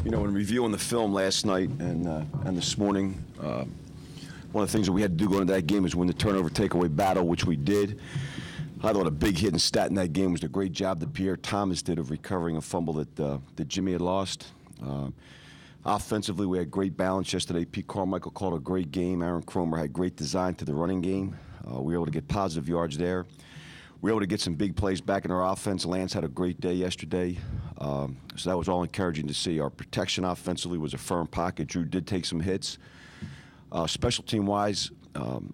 You know, in reviewing the film last night and this morning, one of the things that we had to do going into that game is win the turnover takeaway battle, which we did. I thought a big hidden stat in that game was the great job that Pierre Thomas did of recovering a fumble that Jimmy had lost. Offensively, we had great balance yesterday. Pete Carmichael called a great game. Aaron Cromer had great design to the running game. We were able to get positive yards there. We were able to get some big plays back in our offense. Lance had a great day yesterday, so that was all encouraging to see. Our protection offensively was a firm pocket. Drew did take some hits. Special team-wise,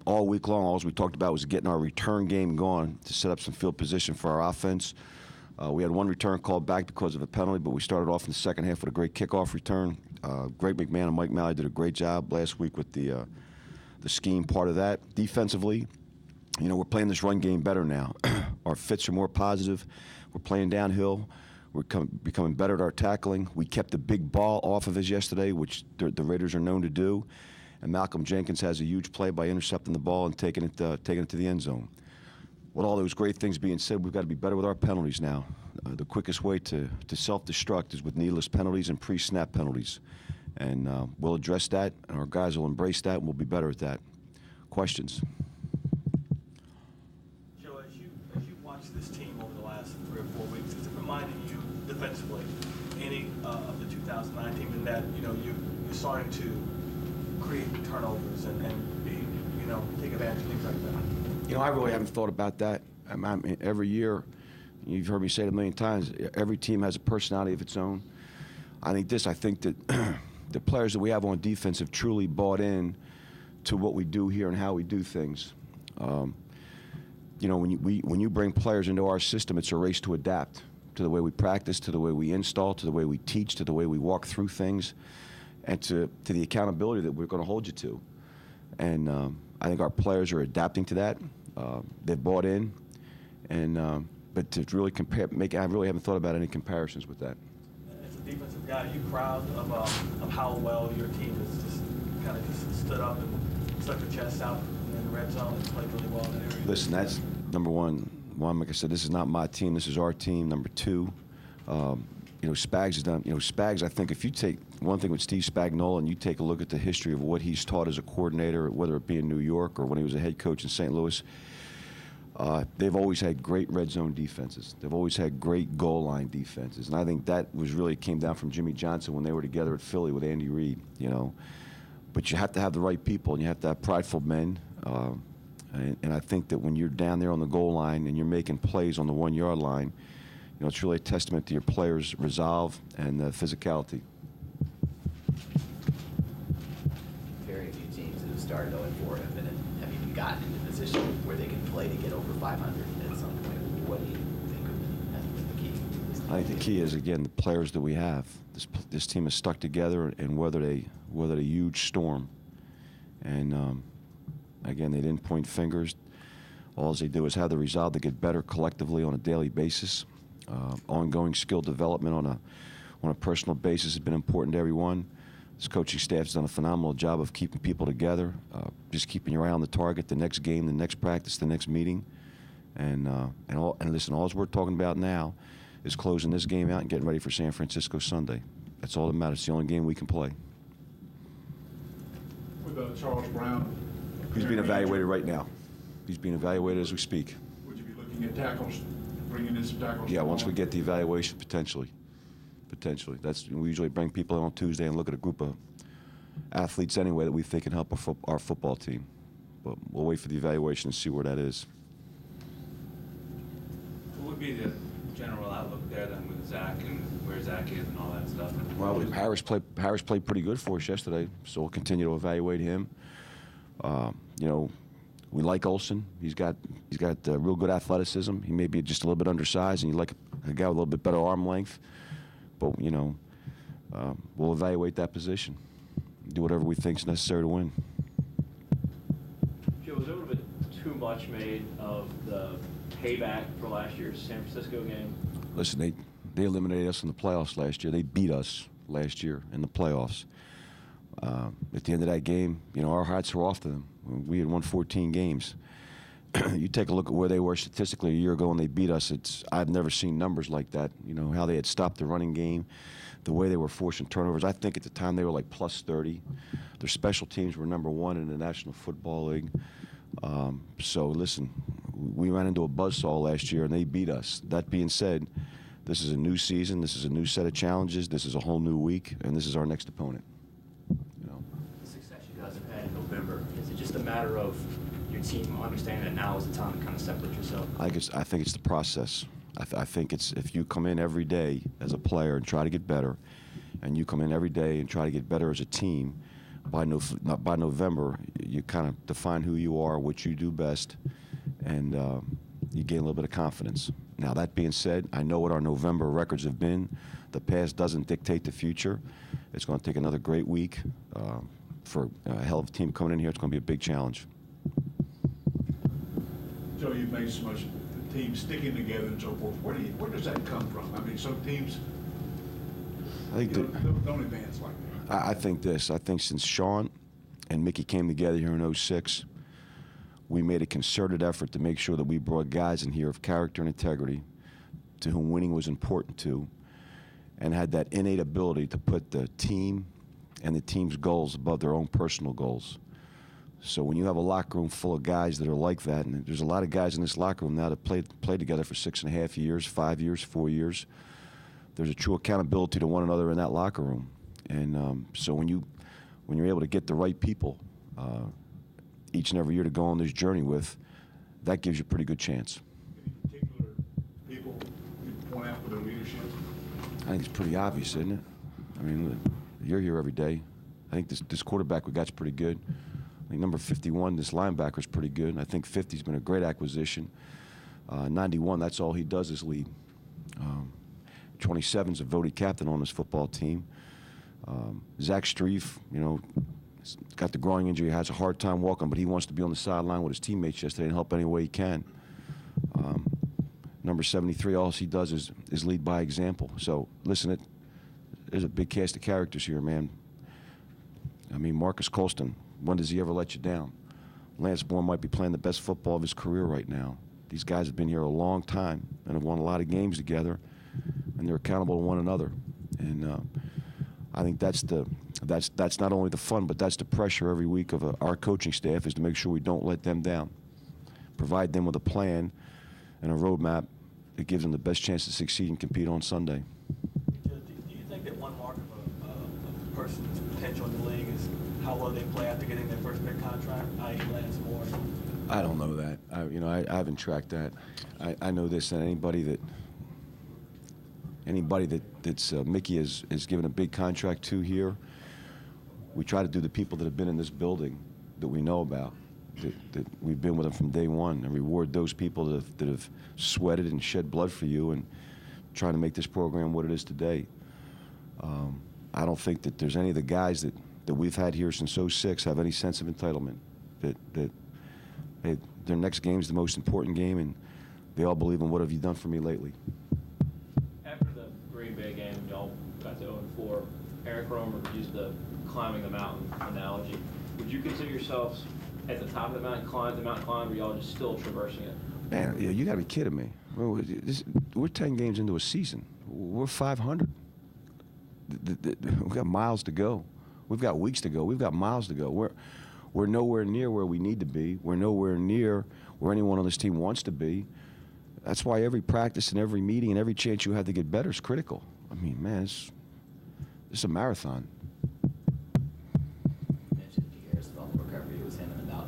all week long, all we talked about was getting our return game going to set up some field position for our offense. We had one return called back because of a penalty, but we started off in the second half with a great kickoff return. Greg McMahon and Mike Malley did a great job last week with the scheme part of that. Defensively, you know, we're playing this run game better now. Our fits are more positive. We're playing downhill. We're becoming better at our tackling. We kept the big ball off of us yesterday, which the Raiders are known to do. And Malcolm Jenkins has a huge play by intercepting the ball and taking it to the end zone. With all those great things being said, we've got to be better with our penalties now. The quickest way to self-destruct is with needless penalties and pre-snap penalties. And we'll address that, and our guys will embrace that, and we'll be better at that. Questions? Joe, as you watch this team over the last 3 or 4 weeks, is it reminding you defensively any of the 2009 team in that, you know, you're starting to create turnovers and be, you know, take advantage of things like that? You know, I really haven't thought about that. I mean, every year, you've heard me say it a million times, every team has a personality of its own. I think that the players that we have on defense have truly bought in to what we do here and how we do things. You know, when you bring players into our system, it's a race to adapt to the way we practice, to the way we install, to the way we teach, to the way we walk through things, and to the accountability that we're going to hold you to. And I think our players are adapting to that. They've bought in, and but to really I really haven't thought about any comparisons with that. As a defensive guy, are you proud of how well your team has just kind of just stood up and stuck their chest out in the red zone and played really well in that area? Listen, that's number one. One, like I said, this is not my team. This is our team. Number two, you know, Spags has done. You know, Spags. I think if you take one thing with Steve Spagnuolo and you take a look at the history of what he's taught as a coordinator, whether it be in New York or when he was a head coach in St. Louis, they've always had great red zone defenses. They've always had great goal line defenses, and I think that was really came down from Jimmy Johnson when they were together at Philly with Andy Reid. You know, but you have to have the right people and you have to have prideful men. And I think that when you're down there on the goal line and you're making plays on the 1 yard line, you know, it's really a testament to your players' resolve and physicality. Very few teams that have started 0-4 have even gotten into a position where they can play to get over 500 at some point. What do you think has been the key? I think the key is, again, the players that we have. This team is stuck together and weathered a huge storm. And again, they didn't point fingers. All they do is have the resolve to get better collectively on a daily basis. Ongoing skill development on a personal basis has been important to everyone. This coaching staff has done a phenomenal job of keeping people together, just keeping your eye on the target, the next game, the next practice, the next meeting. And listen, all we're talking about now is closing this game out and getting ready for San Francisco Sunday. That's all that matters. It's the only game we can play. With Charles Brown. He's being evaluated right now. He's being evaluated as we speak. Would you be looking at tackles, bringing in some tackles? Yeah, once we get the evaluation, potentially. We usually bring people in on Tuesday and look at a group of athletes anyway that we think can help our football team. But we'll wait for the evaluation and see where that is. What would be the general outlook there then with Zach and where Zach is and all that stuff? Well, Harris played pretty good for us yesterday, so we'll continue to evaluate him. You know, we like Olsen. He's got real good athleticism. He may be just a little bit undersized, and you like a guy with a little bit better arm length. But you know, we'll evaluate that position, do whatever we think is necessary to win. Joe, was there a little bit too much made of the payback for last year's San Francisco game? Listen, they eliminated us in the playoffs last year. They beat us last year in the playoffs. At the end of that game, you know, our hearts were off to them. We had won 14 games. you take a look at where they were statistically a year ago when they beat us. I've never seen numbers like that. You know, how they had stopped the running game, the way they were forcing turnovers. I think at the time they were like plus 30. Their special teams were #1 in the National Football League. So listen, we ran into a buzzsaw last year and they beat us. That being said, this is a new season. This is a new set of challenges. This is a whole new week, and this is our next opponent. You know. The success you guys have had in November, is it just a matter of your team understanding that now is the time to kind of separate yourself? I think it's the process. I think it's if you come in every day as a player and try to get better, and you come in every day and try to get better as a team, by November, you kind of define who you are, what you do best, and you gain a little bit of confidence. Now, that being said, I know what our November records have been. The past doesn't dictate the future. It's going to take another great week for a hell of a team coming in here. It's going to be a big challenge. Joe, you've made so much teams sticking together and so forth. Where does that come from? I mean, some teams I think don't advance like that. I think this. I think since Sean and Mickey came together here in '06, we made a concerted effort to make sure that we brought guys in here of character and integrity, to whom winning was important to, and had that innate ability to put the team and the team's goals above their own personal goals. So when you have a locker room full of guys that are like that, and there's a lot of guys in this locker room now that played together for 6.5 years, 5 years, 4 years, there's a true accountability to one another in that locker room. And so when you're able to get the right people each and every year to go on this journey with, that gives you a pretty good chance. Any particular people you point out for their leadership? I think it's pretty obvious, isn't it? I mean, you're here every day. I think this quarterback we got's pretty good. I think number 51, this linebacker, is pretty good. And I think 50's been a great acquisition. 91, that's all he does is lead. 27's a voted captain on this football team. Zach Streif, you know, got the groin injury, has a hard time walking, but he wants to be on the sideline with his teammates yesterday and help any way he can. Number 73, all he does is lead by example. So, listen, there's a big cast of characters here, man. I mean, Marcus Colston, when does he ever let you down? Lance Bourne might be playing the best football of his career right now. These guys have been here a long time and have won a lot of games together, and they're accountable to one another. And I think that's not only the fun, but that's the pressure every week of our coaching staff, is to make sure we don't let them down. Provide them with a plan and a roadmap that gives them the best chance to succeed and compete on Sunday. Do you think that one mark of a person's potential in the league is how well they play after getting their first big contract, i.e. Lance Moore? I don't know that. I haven't tracked that. I know this, that anybody that's Mickey has given a big contract to here, we try to do the people that have been in this building that we know about, that we've been with them from day one, and reward those people that have sweated and shed blood for you and trying to make this program what it is today. I don't think that there's any of the guys that we've had here since '06 have any sense of entitlement, that hey, their next game is the most important game, and they all believe in what have you done for me lately. After the Green Bay game, y'all got to 0-4. Eric Romer used the climbing the mountain analogy. Would you consider yourselves at the top of the mountain climb, or are y'all just still traversing it? Man, you got to be kidding me. We're 10 games into a season. We're 500. We've got miles to go. We've got weeks to go. We've got miles to go. We're nowhere near where we need to be. We're nowhere near where anyone on this team wants to be. That's why every practice and every meeting and every chance you have to get better is critical. I mean, man, it's a marathon. You mentioned Pierre's fumble recovery. It was him and about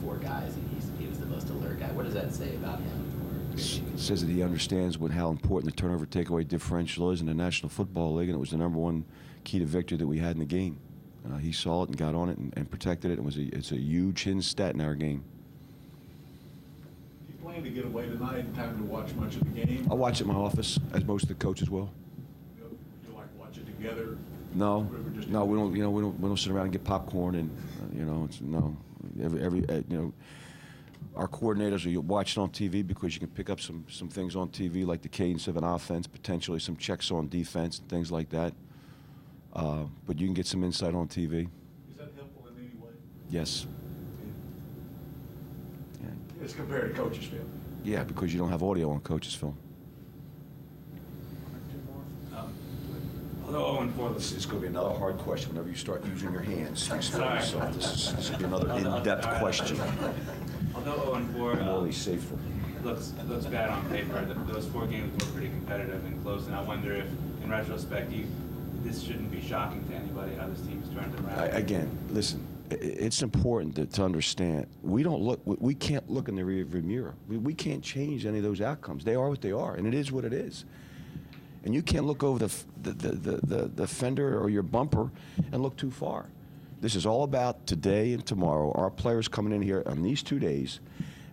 four guys, and he was the most alert guy. What does that say about him? It says that he understands how important the turnover takeaway differential is in the National Football League, and it was the #1 key to victory that we had in the game. He saw it and got on it and protected it. It's a huge hidden stat in our game. Do you plan to get away tonight in time to watch much of the game? I'll watch it in my office, as most of the coaches will. You like watch it together? No, Or just- no, we don't. You know, we don't sit around and get popcorn and no. Our coordinators will watch it on TV because you can pick up some things on TV, like the cadence of an offense, potentially some checks on defense and things like that. But you can get some insight on TV. Is that helpful in any way? Yes. Yeah. It's compared to coach's film. Yeah, because you don't have audio on coach's film. Although 0-4, It's going to be another hard question whenever you start using your hands. Sorry. So this will be another in-depth question. although 0-4, Morally safer. looks bad on paper. Those 4 games were pretty competitive and close, and I wonder if, in retrospect, this shouldn't be shocking to anybody how this team's turned around. Again, listen, it's important to understand. We can't look in the rearview mirror. We can't change any of those outcomes. They are what they are, and it is what it is. And you can't look over the fender or your bumper and look too far. This is all about today and tomorrow. Our players coming in here on these 2 days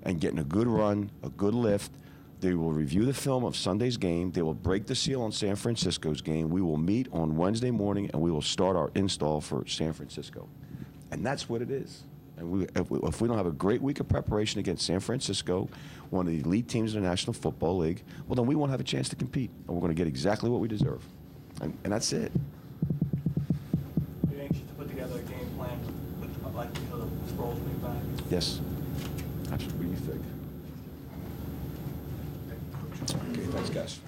and getting a good run, a good lift. They will review the film of Sunday's game. They will break the seal on San Francisco's game. We will meet on Wednesday morning, and we will start our install for San Francisco. And that's what it is. And if we don't have a great week of preparation against San Francisco, one of the elite teams in the National Football League, well, then we won't have a chance to compete. And we're going to get exactly what we deserve. And that's it. Are you anxious to put together a game plan with the likelihood of Sproles being back? Yes. Absolutely. What do you think? Okay, thanks, guys.